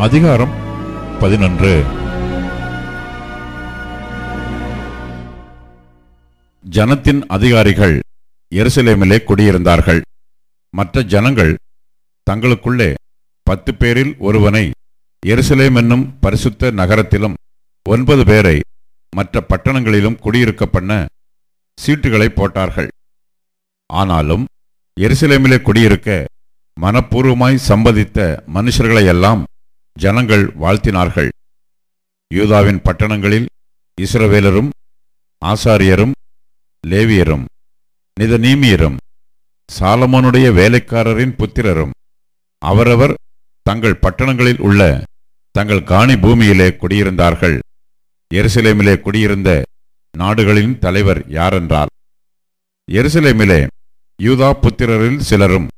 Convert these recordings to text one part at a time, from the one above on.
அதிகாரம் 11. ஜனத்தின் அதிகாரிகள் எருசலேமிலே குடியிருந்தார்கள். மற்ற ஜனங்கள் தங்களுக்குள்ளே 10 பேரில் ஒருவனை எருசலேம் என்னும் பரிசுத்த நகரத்திலும் 9 பேரை மற்ற பட்டணங்களிலும் குடியிருக்க பண்ண சீட்டுகளை போட்டார்கள். ஆனாலும் எருசலேமிலே குடியிருக்க மனப்பூர்வமாய் சம்பதித்த மனுஷர்களையெல்லாம் ஜனங்கள் வாழ்த்தினார்கள். யூதாவின் பட்டணங்களில் இஸ்ரவேலரும் ஆசாரியரும் லேவியரும் நிதனீமியரும் சாலமோனுடைய வேலைக்காரரின் புத்திரரும் அவரவர் தங்கள் பட்டணங்களில் உள்ள தங்கள் காணி பூமியிலே குடியிருந்தார்கள். எருசலேமிலே குடியிருந்த நாடுகளின் தலைவர் யாரென்றால், எருசலேமிலே யூதா புத்திரரில் சிலரும்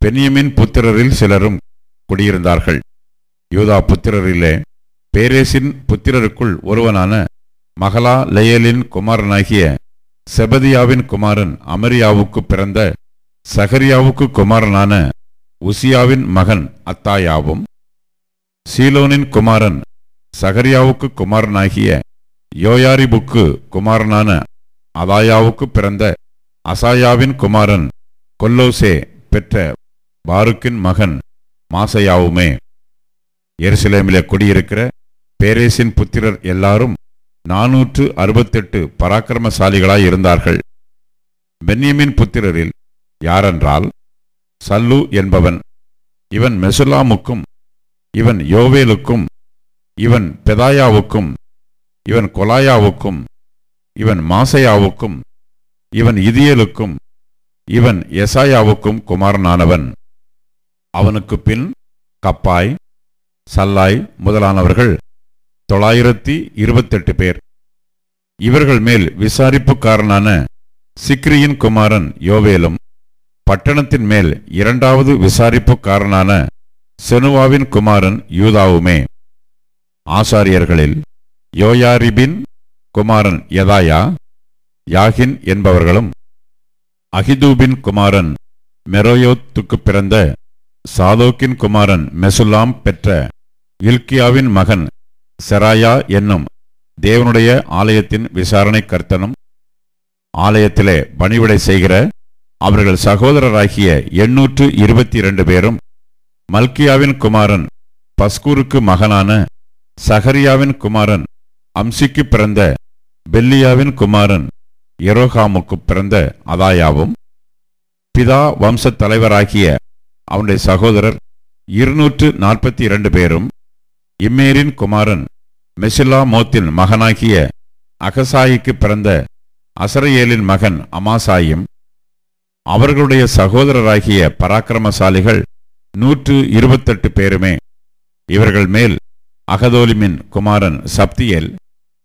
பென்யமின் புத்திரரில் சிலரும் குடியிருந்தார்கள். யூதா புத்திரரிலே பேரேசின் புத்திரருக்குள் ஒருவனான மகளா லேயலின் குமாரனாகிய செபதியாவின் குமாரன் அமரியாவுக்கு பிறந்த சகரியாவுக்கு குமாரனான உசியாவின் மகன் அத்தாயாவும், சீலோனின் குமாரன் சகரியாவுக்கு குமாரனாகிய யோயாரிபுக்கு குமாரனான அதாயாவுக்கு பிறந்த அசாயாவின் குமாரன் கொல்லோசே பெற்ற பாருக்கின் மகன் மாசையாவுமே. எருசலேமிலே குடியிருக்கிற பேரேசின் புத்திரர் எல்லாரும் 468 பராக்கிரமசாலிகளாய் இருந்தார்கள். பென்யமின் புத்திரரில் யாரென்றால், சல்லு என்பவன், இவன் மெசுல்லாமுக்கும் இவன் யோவேலுக்கும் இவன் பெதாயாவுக்கும் இவன் கொலாயாவுக்கும் இவன் மாசையாவுக்கும் இவன் இதியேலுக்கும் இவன் எசாயாவுக்கும் குமாரனானவன். அவனுக்கு பின் கப்பாய் சல்லாய் முதலானவர்கள் 928 பேர். இவர்கள் மேல் விசாரிப்புக்காரனான சிக்ரியின் குமாரன் யோவேலும், பட்டணத்தின் மேல் 2வது விசாரிப்புக்காரனான செனுவாவின் குமாரன் யூதாவுமே. ஆசாரியர்களில் யோயாரிபின் குமாரன் யதாயா, யாகின் என்பவர்களும், அகிதூபின் குமாரன் மெரோயோத்துக்கு பிறந்த சாதோக்கின் குமாரன் மெசுல்லாம் பெற்ற இல்கியாவின் மகன் செராயா என்னும் தேவனுடைய ஆலயத்தின் விசாரணை கர்த்தனும், ஆலயத்திலே பணிவிடை செய்கிற அவர்கள் சகோதரராகிய 822 பேரும், மல்கியாவின் குமாரன் பஸ்கூருக்கு மகனான சகரியாவின் குமாரன் அம்சிக்கு பிறந்த பெல்லியாவின் குமாரன் எரோகாமுக்கு பிறந்த அதாயாவும், பிதா வம்சத் தலைவராகிய அவனுடைய சகோதரர் 242 பேரும், இம்மேரின் குமாரன் மெசில்லாமோத்தின் மகனாகிய அகசாயிக்கு பிறந்த அசரையேலின் மகன் அமாசாயும், அவர்களுடைய சகோதரராகிய பராக்கிரமசாலிகள் 128 பேருமே. இவர்கள் மேல் அகதோலிமின் குமாரன் சப்தியேல்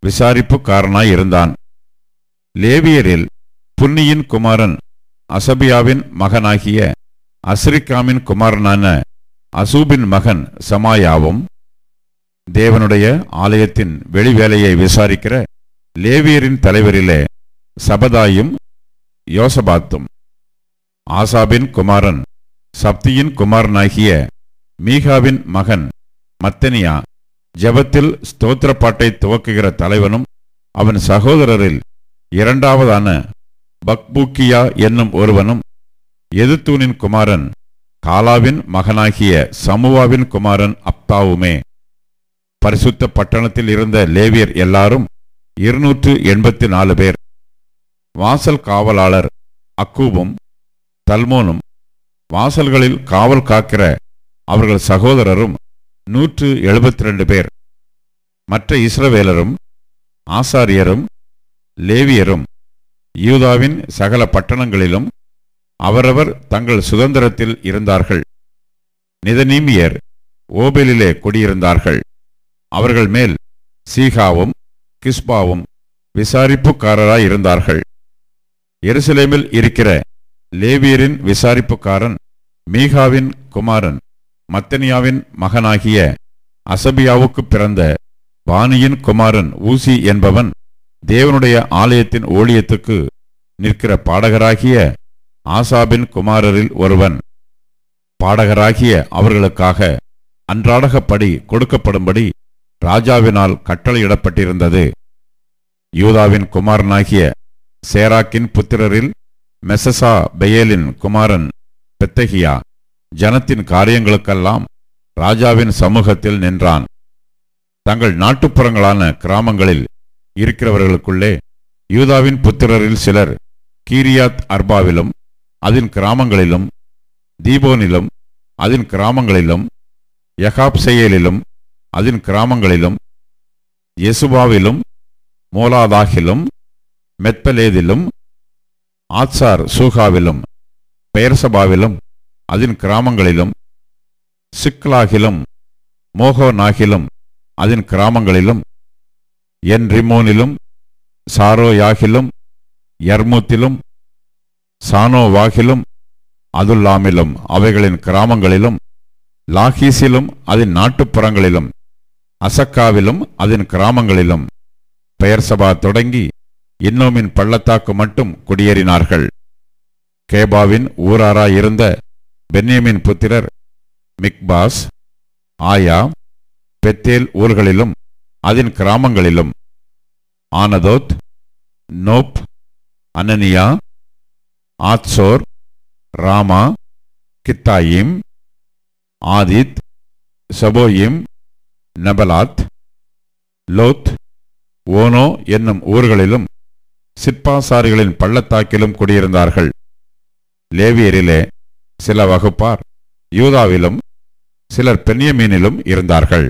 விசாரிப்புக்காரனாயிருந்தான். லேவியரில் புன்னியின் குமாரன் அசபியாவின் மகனாகிய அஸ்ரிக்காமின் குமாரனான அசூபின் மகன் சமாயாவும், தேவனுடைய ஆலயத்தின் வெளிவேலையை விசாரிக்கிற லேவியரின் தலைவரிலே சபதாயும் யோசபாத்தும், ஆசாபின் குமாரன் சப்தியின் குமாரனாகிய மீகாவின் மகன் மத்தனியா ஜெபத்தில் ஸ்தோத்திரப்பாட்டை துவக்குகிற தலைவனும், அவன் சகோதரரில் 2வதான பக்பூக்கியா என்னும் ஒருவனும், எதுத்தூனின் குமாரன் காலாவின் மகனாகிய சமுவாவின் குமாரன் அப்தாவுமே. பரிசுத்த பட்டணத்தில் இருந்த லேவியர் எல்லாரும் 284 பேர். வாசல் காவலாளர் அக்கூபும் தல்மோனும், வாசல்களில் காவல் காக்கிற அவர்கள் சகோதரரும் 172 பேர். மற்ற இஸ்ரவேலரும் ஆசாரியரும் லேவியரும் யூதாவின் சகல பட்டணங்களிலும் அவரவர் தங்கள் சுதந்திரத்தில் இருந்தார்கள். நிதனீமியர் ஓபேலிலே குடியிருந்தார்கள். அவர்கள் மேல் சீகாவும் கிஸ்பாவும் விசாரிப்புக்காரராயிருந்தார்கள். எருசலேமில் இருக்கிற லேவியரின் விசாரிப்புக்காரன் மீகாவின் குமாரன் மத்தனியாவின் மகனாகிய அசபியாவுக்கு பிறந்த பானியின் குமாரன் ஊசி என்பவன், தேவனுடைய ஆலயத்தின் ஊழியத்துக்கு நிற்கிற பாடகராகிய ஆசாபின் குமாரரில் ஒருவன். பாடகராகிய அவர்களுக்காக அன்றாடகப்படி கொடுக்கப்படும்படி ராஜாவினால் கட்டளையிடப்பட்டிருந்தது. யூதாவின் குமாரனாகிய சேராக்கின் புத்திரரில் மெசசா பெயேலின் குமாரன் பெத்தகியா ஜனத்தின் காரியங்களுக்கெல்லாம் ராஜாவின் சமூகத்தில் நின்றான். தங்கள் நாட்டுப்புறங்களான கிராமங்களில் இருக்கிறவர்களுக்குள்ளே யூதாவின் புத்திரரில் சிலர் கீரியாத் அர்பாவிலும் அதன் கிராமங்களிலும், தீபோனிலும் அதன் கிராமங்களிலும், யகாப்சேயேலிலும் அதன் கிராமங்களிலும், யெசுபாவிலும் மோலாதாகிலும் மெத்பலேதிலும் ஆத்சார் சூகாவிலும் பெயர்சபாவிலும் அதன் கிராமங்களிலும், சிக்லாகிலும் மோகோனாகிலும் அதன் கிராமங்களிலும், என் ரிமோனிலும் சாரோயாகிலும் யர்மூத்திலும் சானோவாகிலும் அதுல்லாமிலும் அவைகளின் கிராமங்களிலும், லாகீசிலும் அதன் நாட்டுப்புறங்களிலும், அசக்காவிலும் அதன் கிராமங்களிலும், பெயர்சபா தொடங்கி இன்னோமின் பள்ளத்தாக்கு மட்டும் குடியேறினார்கள். கேபாவின் ஊராராயிருந்த பென்யமின் புத்திரர் மிக்பாஸ், ஆயா, பெத்தேல் ஊர்களிலும் அதன் கிராமங்களிலும், ஆனதோத், நோப், அனனியா, ஆத்சோர், ராமா, கித்தாயிம், ஆதித், சபோயிம், நபலாத், லோத், ஓனோ என்னும் ஊர்களிலும் சிற்பாசாரிகளின் பள்ளத்தாக்கிலும் குடியிருந்தார்கள். லேவியரிலே சில வகுப்பார் யூதாவிலும் சிலர் பென்யமீனிலும் இருந்தார்கள்.